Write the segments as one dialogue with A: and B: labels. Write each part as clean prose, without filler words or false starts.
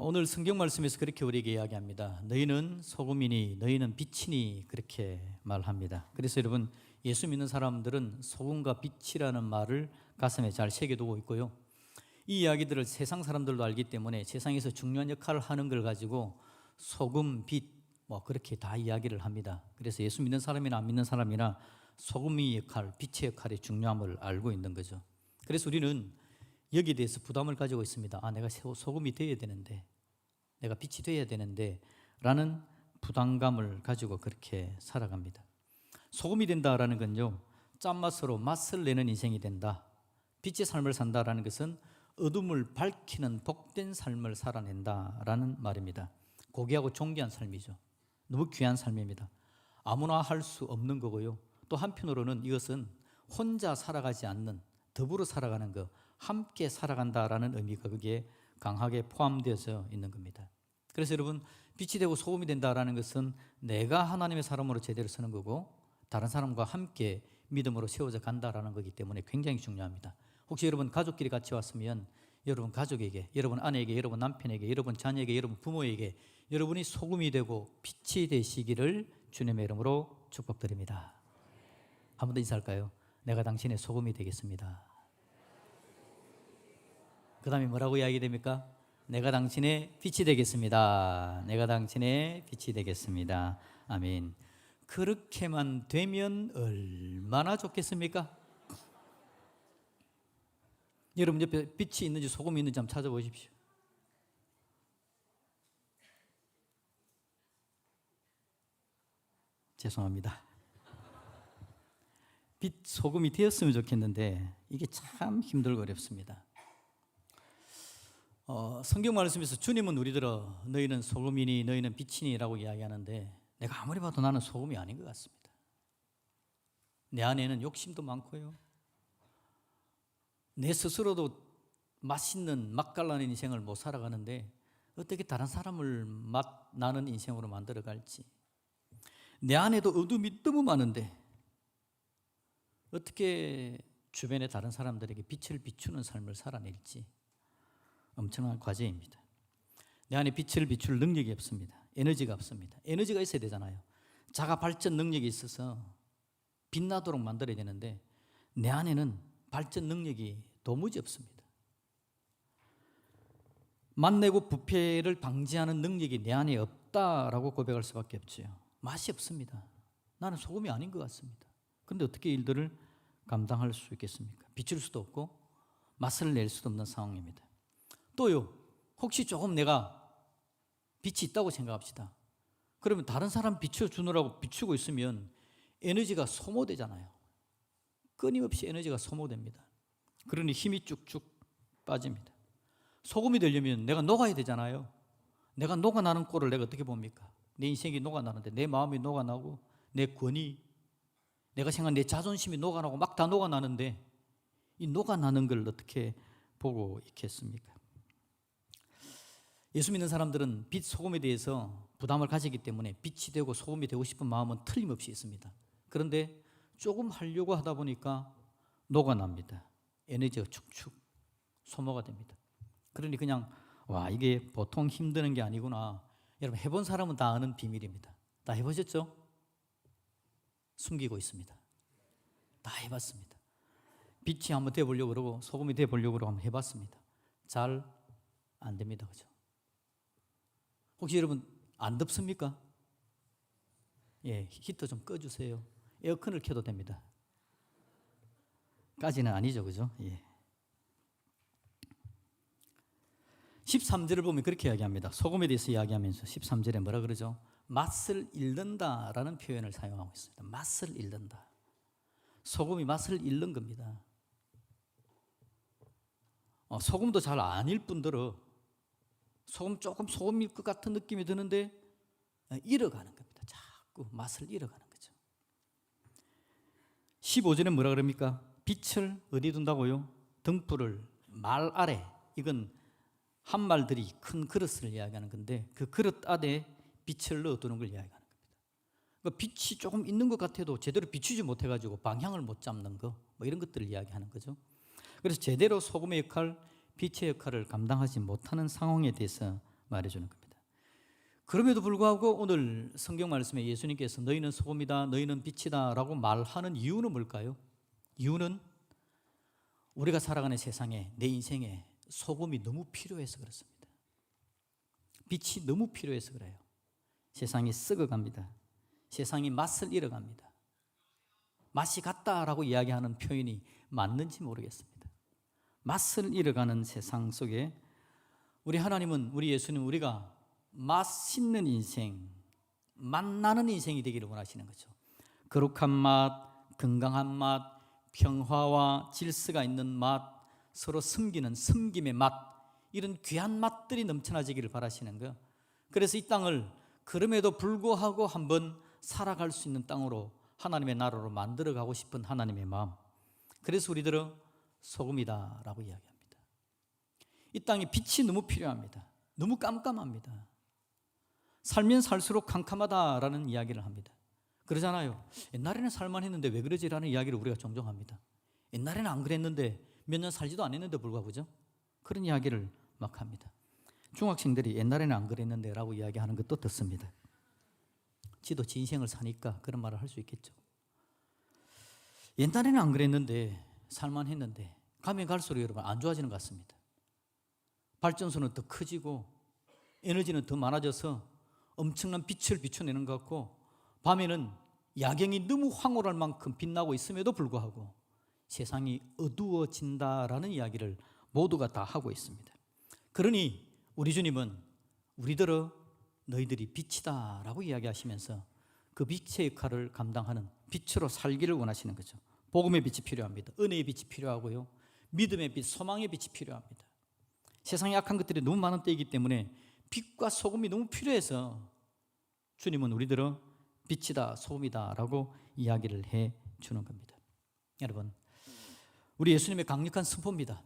A: 오늘 성경 말씀에서 그렇게 우리에게 이야기합니다. 너희는 소금이니 너희는 빛이니 그렇게 말합니다. 그래서 여러분, 예수 믿는 사람들은 소금과 빛이라는 말을 가슴에 잘 새겨두고 있고요. 이 이야기들을 세상 사람들도 알기 때문에 세상에서 중요한 역할을 하는 걸 가지고 소금, 빛 그렇게 다 이야기를 합니다. 그래서 예수 믿는 사람이나 안 믿는 사람이나 소금의 역할, 빛의 역할의 중요함을 알고 있는 거죠. 그래서 우리는 여기에 대해서 부담을 가지고 있습니다. 내가 소금이 되어야 되는데, 내가 빛이 되어야 되는데 라는 부담감을 가지고 그렇게 살아갑니다. 소금이 된다라는 건요, 짠맛으로 맛을 내는 인생이 된다. 빛의 삶을 산다라는 것은 어둠을 밝히는 복된 삶을 살아낸다라는 말입니다. 고귀하고 존귀한 삶이죠. 너무 귀한 삶입니다. 아무나 할 수 없는 거고요. 또 한편으로는 이것은 혼자 살아가지 않는, 더불어 살아가는 것, 함께 살아간다라는 의미가 거기에 강하게 포함되어져 있는 겁니다. 그래서 여러분, 빛이 되고 소금이 된다라는 것은 내가 하나님의 사람으로 제대로 서는 거고 다른 사람과 함께 믿음으로 세워져 간다라는 거기 때문에 굉장히 중요합니다. 혹시 여러분 가족끼리 같이 왔으면 여러분 가족에게, 여러분 아내에게, 여러분 남편에게, 여러분 자녀에게, 여러분 부모에게 여러분이 소금이 되고 빛이 되시기를 주님의 이름으로 축복드립니다. 한 번 더 인사할까요? 내가 당신의 소금이 되겠습니다. 그 다음에 뭐라고 이야기됩니까? 내가 당신의 빛이 되겠습니다. 내가 당신의 빛이 되겠습니다. 아멘. 그렇게만 되면 얼마나 좋겠습니까? 여러분 옆에 빛이 있는지 소금이 있는지 한번 찾아보십시오. 죄송합니다. 빛, 소금이 되었으면 좋겠는데 이게 참 힘들고 어렵습니다. 성경 말씀에서 주님은 우리들어 너희는 소금이니 너희는 빛이니 라고 이야기하는데 내가 아무리 봐도 나는 소금이 아닌 것 같습니다. 내 안에는 욕심도 많고요, 내 스스로도 맛있는 맛깔나는 인생을 못 살아가는데 어떻게 다른 사람을 맛나는 인생으로 만들어갈지, 내 안에도 어둠이 너무 많은데 어떻게 주변의 다른 사람들에게 빛을 비추는 삶을 살아낼지 엄청난 과제입니다. 내 안에 빛을 비출 능력이 없습니다. 에너지가 없습니다. 에너지가 있어야 되잖아요. 자가 발전 능력이 있어서 빛나도록 만들어야 되는데 내 안에는 발전 능력이 도무지 없습니다. 만내고 부패를 방지하는 능력이 내 안에 없다라고 고백할 수밖에 없죠. 맛이 없습니다. 나는 소금이 아닌 것 같습니다. 그런데 어떻게 일들을 감당할 수 있겠습니까? 비출 수도 없고 맛을 낼 수도 없는 상황입니다. 또요, 혹시 조금 내가 빛이 있다고 생각합시다. 그러면 다른 사람 비춰주느라고 비추고 있으면 에너지가 소모되잖아요. 끊임없이 에너지가 소모됩니다. 그러니 힘이 쭉쭉 빠집니다. 소금이 되려면 내가 녹아야 되잖아요. 내가 녹아나는 꼴을 내가 어떻게 봅니까? 내 인생이 녹아나는데 내 마음이 녹아나고 내 권위, 내가 생각한 내 자존심이 녹아나고 막 다 녹아나는데 이 녹아나는 걸 어떻게 보고 있겠습니까? 예수 믿는 사람들은 빛, 소금에 대해서 부담을 가지기 때문에 빛이 되고 소금이 되고 싶은 마음은 틀림없이 있습니다. 그런데 조금 하려고 하다 보니까 녹아납니다. 에너지가 축축 소모가 됩니다. 그러니 그냥 이게 보통 힘드는 게 아니구나. 여러분 해본 사람은 다 아는 비밀입니다. 다 해보셨죠? 숨기고 있습니다. 다 해봤습니다. 빛이 한번 되어보려고 그러고 소금이 되어보려고 그러고 한번 해봤습니다. 잘 안 됩니다. 그죠? 혹시 여러분 안 덥습니까? 예, 히터 좀 꺼주세요. 에어컨을 켜도 됩니다. 까지는 아니죠, 그죠? 예. 13절을 보면 그렇게 이야기합니다. 소금에 대해서 이야기하면서 13절에 뭐라 그러죠? 맛을 잃는다라는 표현을 사용하고 있습니다. 맛을 잃는다. 소금이 맛을 잃는 겁니다. 소금도 잘 안 잃 뿐더러 조금 소금일 것 같은 느낌이 드는데 잃어가는 겁니다. 자꾸 맛을 잃어가는 거죠. 15절에 뭐라 그럽니까? 빛을 어디 둔다고요? 등불을 말 아래, 이건 한말들이 큰 그릇을 이야기하는 건데 그 그릇 안에 빛을 넣어두는 걸 이야기하는 겁니다. 그러니까 빛이 조금 있는 것 같아도 제대로 비추지 못해가지고 방향을 못 잡는 거, 이런 것들을 이야기하는 거죠. 그래서 제대로 소금의 역할, 빛의 역할을 감당하지 못하는 상황에 대해서 말해주는 겁니다. 그럼에도 불구하고 오늘 성경 말씀에 예수님께서 너희는 소금이다, 너희는 빛이다 라고 말하는 이유는 뭘까요? 이유는 우리가 살아가는 세상에, 내 인생에 소금이 너무 필요해서 그렇습니다. 빛이 너무 필요해서 그래요. 세상이 썩어갑니다. 세상이 맛을 잃어갑니다. 맛이 같다라고 이야기하는 표현이 맞는지 모르겠습니다. 맛을 잃어가는 세상 속에 우리 하나님은, 우리 예수는 우리가 맛있는 인생, 맛나는 인생이 되기를 원하시는 거죠. 거룩한 맛, 건강한 맛, 평화와 질서가 있는 맛, 서로 섬기는 섬김의 맛, 이런 귀한 맛들이 넘쳐나지기를 바라시는 거예요. 그래서 이 땅을 그럼에도 불구하고 한번 살아갈 수 있는 땅으로, 하나님의 나라로 만들어가고 싶은 하나님의 마음, 그래서 우리들은 소금이다라고 이야기합니다. 이 땅에 빛이 너무 필요합니다. 너무 깜깜합니다. 살면 살수록 캄캄하다라는 이야기를 합니다. 그러잖아요. 옛날에는 살만했는데 왜 그러지라는 이야기를 우리가 종종 합니다. 옛날에는 안 그랬는데 몇 년 살지도 않았는데 불구하고, 그죠? 그런 이야기를 막 합니다. 중학생들이 옛날에는 안 그랬는데 라고 이야기하는 것도 듣습니다. 지도 지 인생을 사니까 그런 말을 할 수 있겠죠. 옛날에는 안 그랬는데 살만했는데 가면 갈수록 여러분 안 좋아지는 것 같습니다. 발전소는 더 커지고 에너지는 더 많아져서 엄청난 빛을 비춰내는 것 같고, 밤에는 야경이 너무 황홀할 만큼 빛나고 있음에도 불구하고 세상이 어두워진다라는 이야기를 모두가 다 하고 있습니다. 그러니 우리 주님은 우리들은 너희들이 빛이다 라고 이야기하시면서 그 빛의 역할을 감당하는 빛으로 살기를 원하시는 거죠. 복음의 빛이 필요합니다. 은혜의 빛이 필요하고요, 믿음의 빛, 소망의 빛이 필요합니다. 세상에 악한 것들이 너무 많은 때이기 때문에 빛과 소금이 너무 필요해서 주님은 우리들은 빛이다, 소금이다 라고 이야기를 해 주는 겁니다. 여러분, 우리 예수님의 강력한 선포입니다.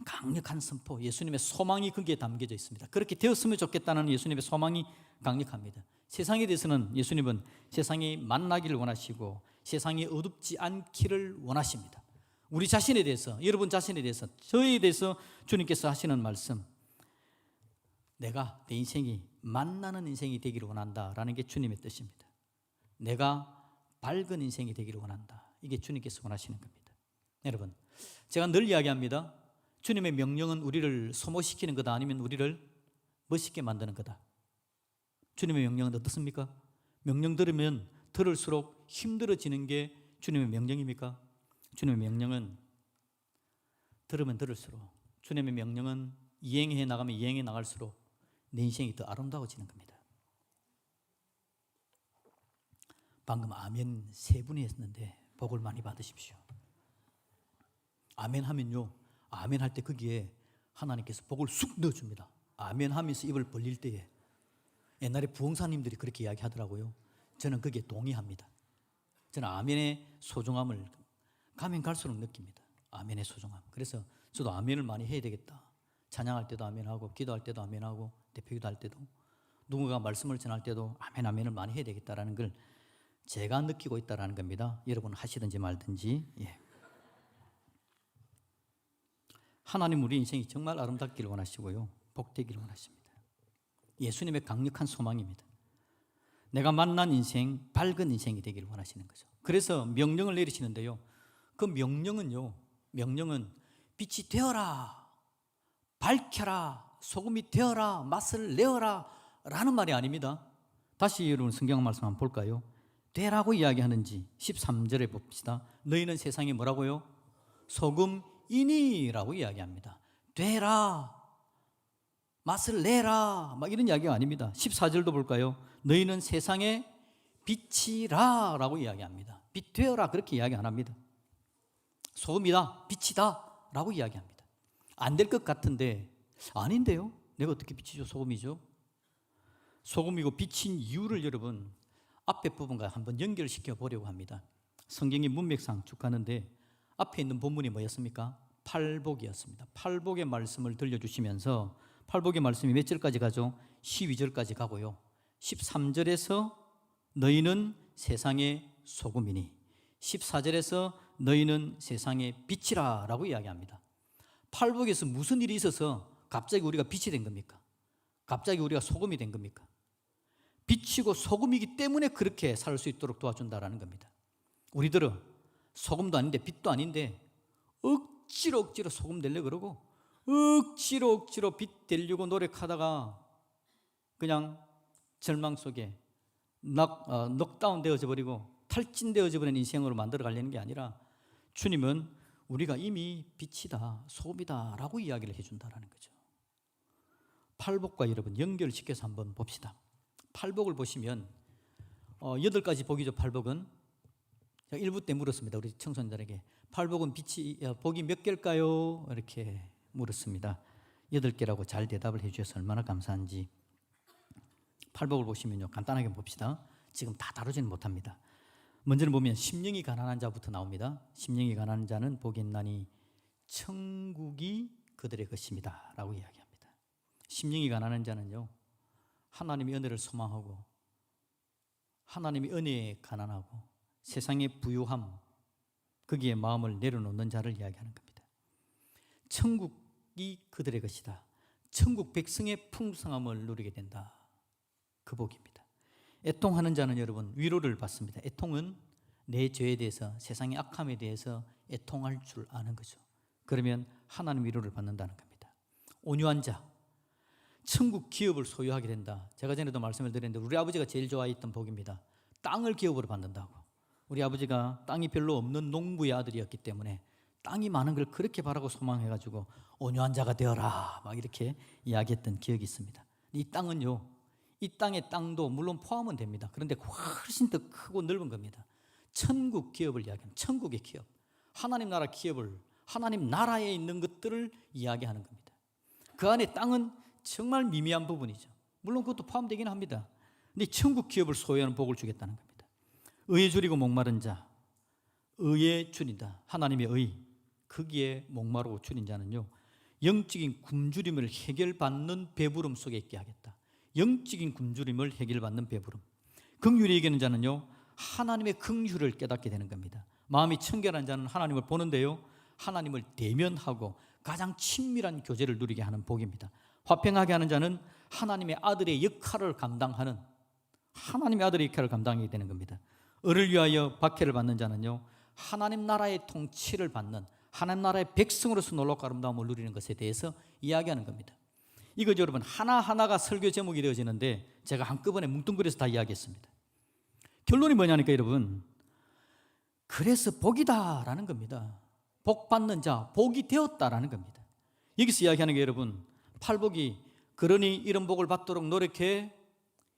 A: 강력한 선포, 예수님의 소망이 거기에 담겨져 있습니다. 그렇게 되었으면 좋겠다는 예수님의 소망이 강력합니다. 세상에 대해서는 예수님은 세상이 만나기를 원하시고 세상이 어둡지 않기를 원하십니다. 우리 자신에 대해서, 여러분 자신에 대해서, 저에 대해서 주님께서 하시는 말씀, 내가 내 인생이 만나는 인생이 되기를 원한다라는 게 주님의 뜻입니다. 내가 밝은 인생이 되기를 원한다, 이게 주님께서 원하시는 겁니다. 여러분, 제가 늘 이야기합니다. 주님의 명령은 우리를 소모시키는 거다, 아니면 우리를 멋있게 만드는 거다. 주님의 명령은 어떻습니까? 명령 들으면 들을수록 힘들어지는 게 주님의 명령입니까? 주님의 명령은 들으면 들을수록, 주님의 명령은 이행해 나가면 이행해 나갈수록 내 인생이 더 아름다워지는 겁니다. 방금 아멘 3분이 했는데 복을 많이 받으십시오. 아멘 하면요, 아멘 할 때 거기에 하나님께서 복을 쑥 넣어줍니다. 아멘 하면서 입을 벌릴 때에. 옛날에 부흥사님들이 그렇게 이야기하더라고요. 저는 거기에 동의합니다. 저는 아멘의 소중함을 가면 갈수록 느낍니다. 아멘의 소중함. 그래서 저도 아멘을 많이 해야 되겠다. 찬양할 때도 아멘하고, 기도할 때도 아멘하고, 대표기도 할 때도, 누군가 말씀을 전할 때도 아멘, 아멘을 많이 해야 되겠다라는 걸 제가 느끼고 있다라는 겁니다. 여러분 하시든지 말든지. 예. 하나님 우리 인생이 정말 아름답기를 원하시고요, 복되기를 원하십니다. 예수님의 강력한 소망입니다. 내가 만난 인생, 밝은 인생이 되기를 원하시는 거죠. 그래서 명령을 내리시는데요, 그 명령은요, 명령은 빛이 되어라, 밝혀라, 소금이 되어라, 맛을 내어라 라는 말이 아닙니다. 다시 여러분 성경 말씀 한번 볼까요? 되라고 이야기하는지 13절에 봅시다. 너희는 세상에 뭐라고요? 소금이니라고 이야기합니다. 되라, 맛을 내라, 막 이런 이야기가 아닙니다. 14절도 볼까요? 너희는 세상의 빛이라 라고 이야기합니다. 빛 되어라 그렇게 이야기 안 합니다. 소금이다, 빛이다 라고 이야기합니다. 안 될 것 같은데 아닌데요, 내가 어떻게 빛이죠, 소금이죠? 소금이고 빛인 이유를 여러분 앞에 부분과 한번 연결시켜 보려고 합니다. 성경의 문맥상 쭉 가는데 앞에 있는 본문이 뭐였습니까? 팔복이었습니다. 팔복의 말씀을 들려주시면서, 팔복의 말씀이 몇 절까지 가죠? 12절까지 가고요, 13절에서 너희는 세상의 소금이니, 14절에서 너희는 세상의 빛이라 라고 이야기합니다. 팔복에서 무슨 일이 있어서 갑자기 우리가 빛이 된 겁니까? 갑자기 우리가 소금이 된 겁니까? 빛이고 소금이기 때문에 그렇게 살 수 있도록 도와준다라는 겁니다. 우리들은 소금도 아닌데 빛도 아닌데 억지로 소금 되려고 그러고 억지로 빛 되려고 노력하다가 그냥 절망 속에 넉다운 되어져 버리고 탈진되어져 버린 인생으로 만들어 가려는 게 아니라 주님은 우리가 이미 빛이다, 소금이다 라고 이야기를 해준다라는 거죠. 팔복과 여러분 연결시켜서 한번 봅시다. 팔복을 보시면 8가지 복이죠. 팔복은 1부 때 물었습니다. 우리 청소년들에게 팔복은 복이 몇 개일까요? 이렇게 물었습니다. 8개라고 잘 대답을 해주셔서 얼마나 감사한지. 팔복을 보시면요, 간단하게 봅시다. 지금 다 다루지는 못합니다. 먼저는 보면 심령이 가난한 자부터 나옵니다. 심령이 가난한 자는 복이 있나니 천국이 그들의 것입니다 라고 이야기합니다. 심령이 가난한 자는요, 하나님의 은혜를 소망하고 하나님의 은혜에 가난하고 세상의 부유함 거기에 마음을 내려놓는 자를 이야기하는 겁니다. 천국이 그들의 것이다. 천국 백성의 풍성함을 누리게 된다. 그 복입니다. 애통하는 자는 여러분 위로를 받습니다. 애통은 내 죄에 대해서 세상의 악함에 대해서 애통할 줄 아는 거죠. 그러면 하나님 위로를 받는다는 겁니다. 온유한 자, 천국 기업을 소유하게 된다. 제가 전에도 말씀을 드렸는데 우리 아버지가 제일 좋아했던 복입니다. 땅을 기업으로 받는다고. 우리 아버지가 땅이 별로 없는 농부의 아들이었기 때문에 땅이 많은 걸 그렇게 바라고 소망해가지고 온유한 자가 되어라 막 이렇게 이야기했던 기억이 있습니다. 이 땅은요, 이 땅의 땅도 물론 포함은 됩니다. 그런데 훨씬 더 크고 넓은 겁니다. 천국 기업을 이야기하는 천국의 기업, 하나님 나라 기업을, 하나님 나라에 있는 것들을 이야기하는 겁니다. 그 안에 땅은 정말 미미한 부분이죠. 물론 그것도 포함되긴 합니다. 근데 천국 기업을 소유하는 복을 주겠다는 겁니다. 의에 줄이고 목마른 자, 의에 줄인다. 하나님의 의, 거기에 목마르고 줄인 자는요, 영적인 굶주림을 해결받는 배부름 속에 있게 하겠다. 영적인 굶주림을 해결받는 배부름. 긍휼히 여기는 자는요, 하나님의 긍휼을 깨닫게 되는 겁니다. 마음이 청결한 자는 하나님을 보는데요, 하나님을 대면하고 가장 친밀한 교제를 누리게 하는 복입니다. 화평하게 하는 자는 하나님의 아들의 역할을 감당하는, 하나님의 아들의 역할을 감당하게 되는 겁니다. 을을 위하여 박해를 받는 자는요, 하나님 나라의 통치를 받는, 하나님 나라의 백성으로서 놀랍고 아름다움을 누리는 것에 대해서 이야기하는 겁니다. 이거 여러분 하나하나가 설교 제목이 되어지는데 제가 한꺼번에 뭉뚱그려서 다 이야기했습니다. 결론이 뭐냐니까 여러분, 그래서 복이다라는 겁니다. 복 받는 자, 복이 되었다라는 겁니다. 여기서 이야기하는 게 여러분, 팔복이 그러니 이런 복을 받도록 노력해,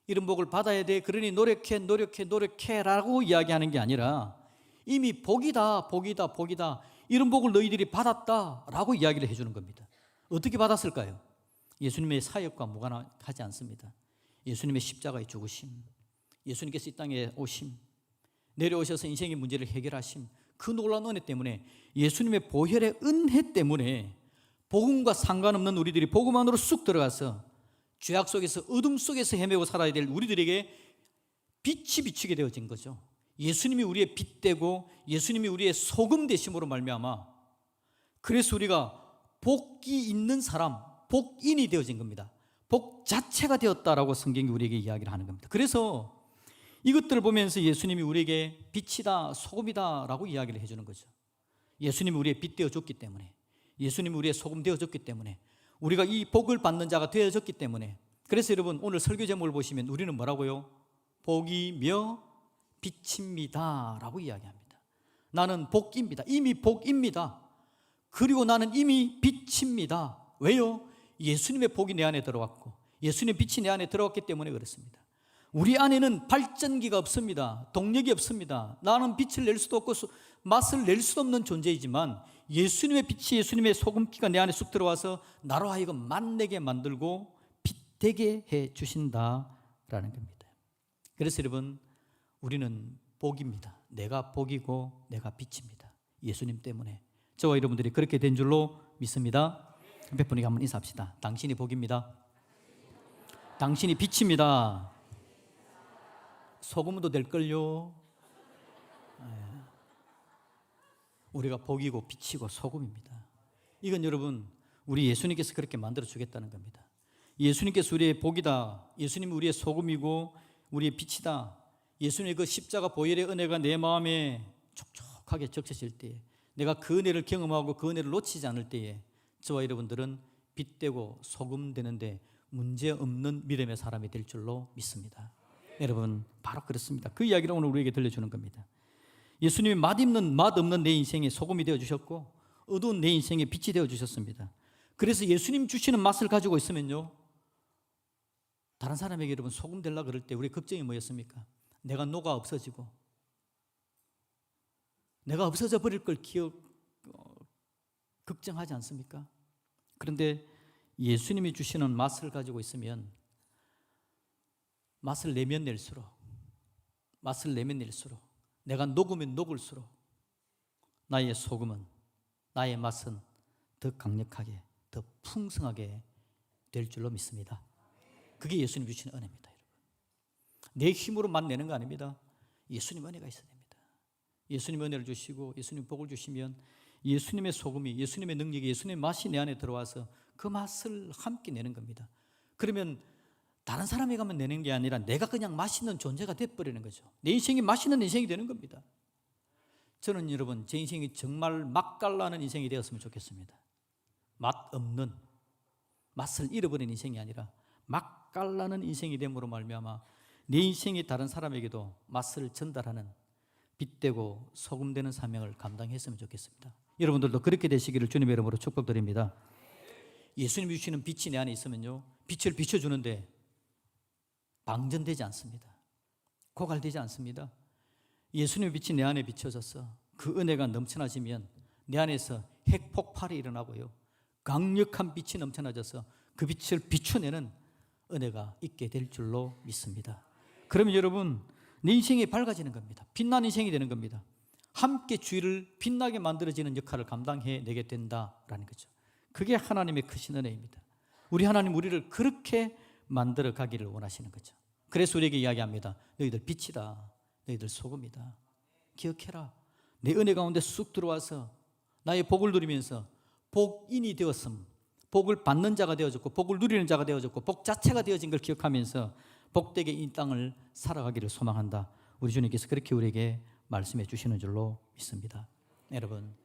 A: 이런 복을 받아야 돼, 그러니 노력해 라고 이야기하는 게 아니라 이미 복이다 이런 복을 너희들이 받았다라고 이야기를 해주는 겁니다. 어떻게 받았을까요? 예수님의 사역과 무관하지 않습니다. 예수님의 십자가의 죽으심, 예수님께서 이 땅에 오심, 내려오셔서 인생의 문제를 해결하심, 그 놀라운 은혜 때문에, 예수님의 보혈의 은혜 때문에 복음과 상관없는 우리들이 복음 안으로 쑥 들어가서 죄악 속에서 어둠 속에서 헤매고 살아야 될 우리들에게 빛이 비추게 되어진 거죠. 예수님이 우리의 빛 되고 예수님이 우리의 소금 되심으로 말미암아 그래서 우리가 복이 있는 사람, 복인이 되어진 겁니다. 복 자체가 되었다라고 성경이 우리에게 이야기를 하는 겁니다. 그래서 이것들을 보면서 예수님이 우리에게 빛이다, 소금이다 라고 이야기를 해주는 거죠. 예수님이 우리의 빛 되어줬기 때문에, 예수님이 우리의 소금 되어줬기 때문에, 우리가 이 복을 받는 자가 되어졌기 때문에. 그래서 여러분 오늘 설교 제목을 보시면 우리는 뭐라고요? 복이며 빛입니다 라고 이야기합니다. 나는 복입니다. 이미 복입니다. 그리고 나는 이미 빛입니다. 왜요? 예수님의 복이 내 안에 들어왔고 예수님의 빛이 내 안에 들어왔기 때문에 그렇습니다. 우리 안에는 발전기가 없습니다. 동력이 없습니다. 나는 빛을 낼 수도 없고 맛을 낼 수도 없는 존재이지만 예수님의 빛이, 예수님의 소금기가 내 안에 쑥 들어와서 나로 하여금 맛내게 만들고 빛되게 해 주신다라는 겁니다. 그래서 여러분 우리는 복입니다. 내가 복이고 내가 빛입니다. 예수님 때문에 저와 여러분들이 그렇게 된 줄로 믿습니다. 몇 분에게 한번 인사합시다. 당신이 복입니다. 당신이 빛입니다. 소금도 될걸요. 우리가 복이고 빛이고 소금입니다. 이건 여러분 우리 예수님께서 그렇게 만들어 주겠다는 겁니다. 예수님께서 우리의 복이다. 예수님이 우리의 소금이고 우리의 빛이다. 예수님의 그 십자가 보혈의 은혜가 내 마음에 촉촉하게 적셔질 때에, 내가 그 은혜를 경험하고 그 은혜를 놓치지 않을 때에 저와 여러분들은 빛되고 소금 되는데 문제없는 믿음의 사람이 될 줄로 믿습니다. 여러분, 바로 그렇습니다. 그 이야기를 오늘 우리에게 들려주는 겁니다. 예수님이 맛없는 내 인생의 소금이 되어주셨고 어두운 내 인생의 빛이 되어주셨습니다. 그래서 예수님 주시는 맛을 가지고 있으면요, 다른 사람에게 여러분 소금 되려고 그럴 때 우리 걱정이 뭐였습니까? 내가 녹아 없어지고 내가 없어져 버릴 걸 걱정하지 않습니까? 그런데 예수님이 주시는 맛을 가지고 있으면 맛을 내면 낼수록 내가 녹으면 녹을수록 나의 소금은, 나의 맛은 더 강력하게, 더 풍성하게 될 줄로 믿습니다. 그게 예수님 주시는 은혜입니다. 여러분, 내 힘으로 맛내는 거 아닙니다. 예수님 은혜가 있어야 됩니다. 예수님 은혜를 주시고 예수님 복을 주시면 예수님의 소금이, 예수님의 능력이, 예수님의 맛이 내 안에 들어와서 그 맛을 함께 내는 겁니다. 그러면 다른 사람이 가면 내는 게 아니라 내가 그냥 맛있는 존재가 돼버리는 거죠. 내 인생이 맛있는 인생이 되는 겁니다. 저는 여러분, 제 인생이 정말 맛깔나는 인생이 되었으면 좋겠습니다. 맛없는, 맛을 잃어버린 인생이 아니라 맛깔나는 인생이 됨으로 말미암아 내 인생이 다른 사람에게도 맛을 전달하는 빛되고 소금되는 사명을 감당했으면 좋겠습니다. 여러분들도 그렇게 되시기를 주님의 이름으로 축복드립니다. 예수님이 주시는 빛이 내 안에 있으면요, 빛을 비춰주는데 방전되지 않습니다. 고갈되지 않습니다. 예수님의 빛이 내 안에 비춰져서 그 은혜가 넘쳐나지면 내 안에서 핵폭발이 일어나고요, 강력한 빛이 넘쳐나져서 그 빛을 비춰내는 은혜가 있게 될 줄로 믿습니다. 그러면 여러분, 내 인생이 밝아지는 겁니다. 빛나는 인생이 되는 겁니다. 함께 주위를 빛나게 만들어지는 역할을 감당해내게 된다라는 거죠. 그게 하나님의 크신 은혜입니다. 우리 하나님 우리를 그렇게 만들어 가기를 원하시는 거죠. 그래서 우리에게 이야기합니다. 너희들 빛이다. 너희들 소금이다. 기억해라. 내 은혜 가운데 쑥 들어와서 나의 복을 누리면서 복인이 되었음, 복을 받는 자가 되어졌고 복을 누리는 자가 되어졌고 복 자체가 되어진 걸 기억하면서 복되게 이 땅을 살아가기를 소망한다. 우리 주님께서 그렇게 우리에게 말씀해 주시는 줄로 믿습니다. 여러분,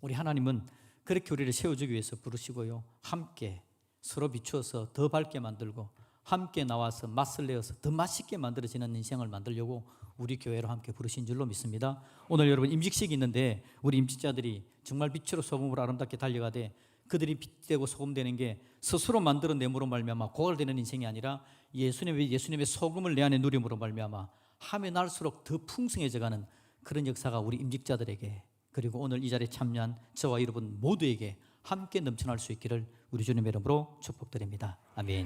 A: 우리 하나님은 그렇게 우리를 세워주기 위해서 부르시고요, 함께 서로 비추어서 더 밝게 만들고 함께 나와서 맛을 내어서 더 맛있게 만들어지는 인생을 만들려고 우리 교회로 함께 부르신 줄로 믿습니다. 오늘 여러분 임직식이 있는데 우리 임직자들이 정말 빛으로 소금으로 아름답게 달려가되 그들이 빛되고 소금 되는 게 스스로 만들어내므로 말미암아 고갈되는 인생이 아니라 예수님의 소금을 내 안에 누림으로 말미암아 하면 할수록 더 풍성해져가는 그런 역사가 우리 임직자들에게, 그리고 오늘 이 자리에 참여한 저와 여러분 모두에게 함께 넘쳐날 수 있기를 우리 주님의 이름으로 축복드립니다. 아멘.